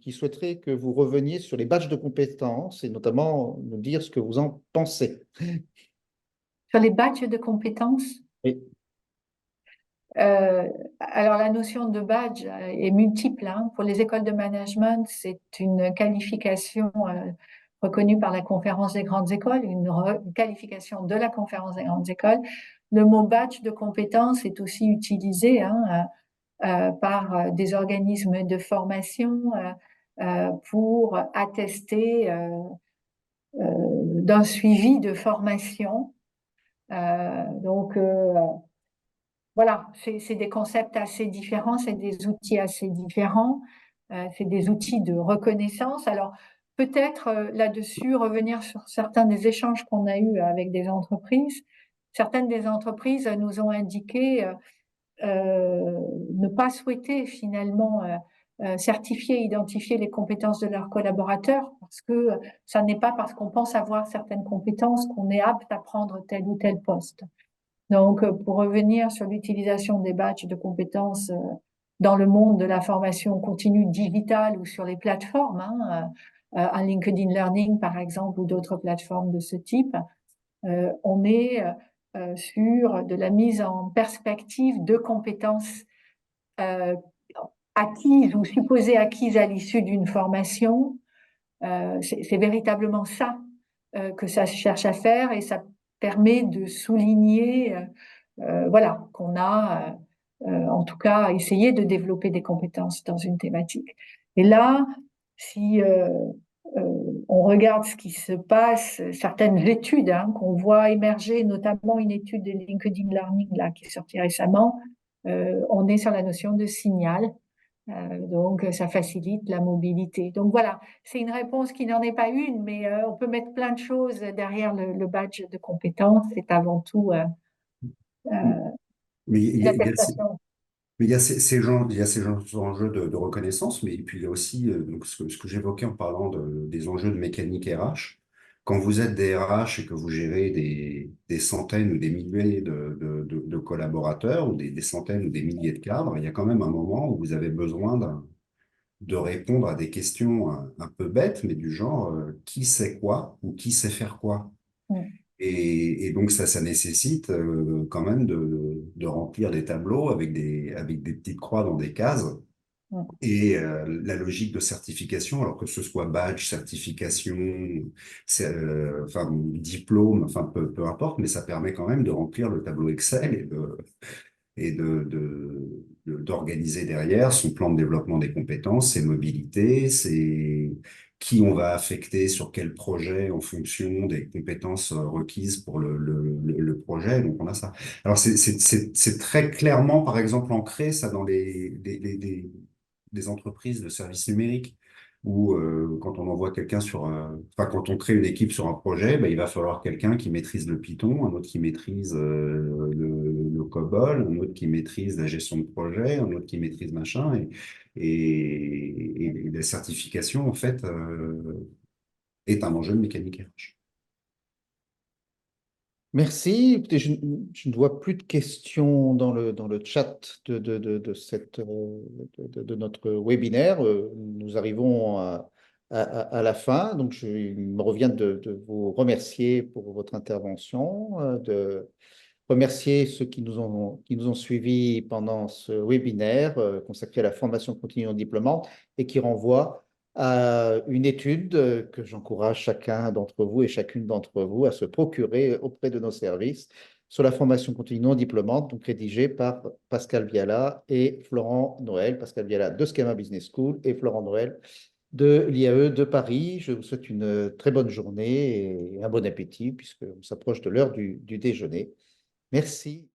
qui souhaiterait que vous reveniez sur les badges de compétences et notamment nous dire ce que vous en pensez. Sur les badges de compétences, Oui. alors la notion de badge est multiple, hein. Pour les écoles de management, c'est une qualification reconnue par la conférence des grandes écoles, une qualification de la conférence des grandes écoles. Le mot badge de compétences est aussi utilisé, hein, par des organismes de formation pour attester d'un suivi de formation. Donc, voilà, c'est des concepts assez différents, c'est des outils assez différents, c'est des outils de reconnaissance. Alors, peut-être là-dessus, revenir sur certains des échanges qu'on a eus avec des entreprises. Certaines des entreprises nous ont indiqué ne pas souhaiter finalement certifier, identifier les compétences de leurs collaborateurs, parce que ça n'est pas parce qu'on pense avoir certaines compétences qu'on est apte à prendre tel ou tel poste. Donc, pour revenir sur l'utilisation des badges de compétences dans le monde de la formation continue digitale ou sur les plateformes, hein, un LinkedIn Learning par exemple ou d'autres plateformes de ce type, on est sur de la mise en perspective de compétences euh, acquises ou supposées acquises à l'issue d'une formation. C'est véritablement ça que ça cherche à faire et ça permet de souligner voilà, qu'on a en tout cas essayé de développer des compétences dans une thématique. Et là, si on regarde ce qui se passe, certaines études hein, qu'on voit émerger, notamment une étude de LinkedIn Learning là, qui est sortie récemment, on est sur la notion de signal. Donc, ça facilite la mobilité. Donc voilà, c'est une réponse qui n'en est pas une, mais on peut mettre plein de choses derrière le badge de compétence. C'est avant tout Mais une attestation. il y a il y a ces enjeux de reconnaissance, mais puis il y a aussi donc ce que j'évoquais en parlant des enjeux de mécanique RH. Quand vous êtes des RH et que vous gérez des centaines ou des milliers de collaborateurs ou des centaines ou des milliers de cadres, il y a quand même un moment où vous avez besoin de répondre à des questions un peu bêtes, mais du genre qui sait quoi ou qui sait faire quoi. Mm. Et donc ça nécessite quand même de remplir des tableaux avec des petites croix dans des cases. Mm. Et la logique de certification, alors que ce soit badge, certification, enfin diplôme, enfin peu importe, mais ça permet quand même de remplir le tableau Excel d'organiser derrière son plan de développement des compétences, ses mobilités, qui on va affecter sur quel projet en fonction des compétences requises pour le projet. Donc, on a ça. Alors, c'est très clairement, par exemple, ancré, ça, dans des entreprises de services numériques, où quand on envoie quelqu'un enfin, quand on crée une équipe sur un projet, ben, il va falloir quelqu'un qui maîtrise le Python, un autre qui maîtrise le COBOL, un autre qui maîtrise la gestion de projet, un autre qui maîtrise machin, et la certification, en fait, est un enjeu de mécanique RH. Merci. Écoutez, je ne vois plus de questions dans le chat de notre webinaire. Nous arrivons à la fin. Donc, il me revient de vous remercier pour votre intervention, de remercier ceux qui nous ont suivis pendant ce webinaire consacré à la formation continue en diplômante et qui renvoie à une étude que j'encourage chacun d'entre vous et chacune d'entre vous à se procurer auprès de nos services sur la formation continue non diplômante, donc rédigée par Pascal Viala et Florent Noël. Pascal Viala de Schema Business School et Florent Noël de l'IAE de Paris. Je vous souhaite une très bonne journée et un bon appétit puisqu'on s'approche de l'heure du déjeuner. Merci.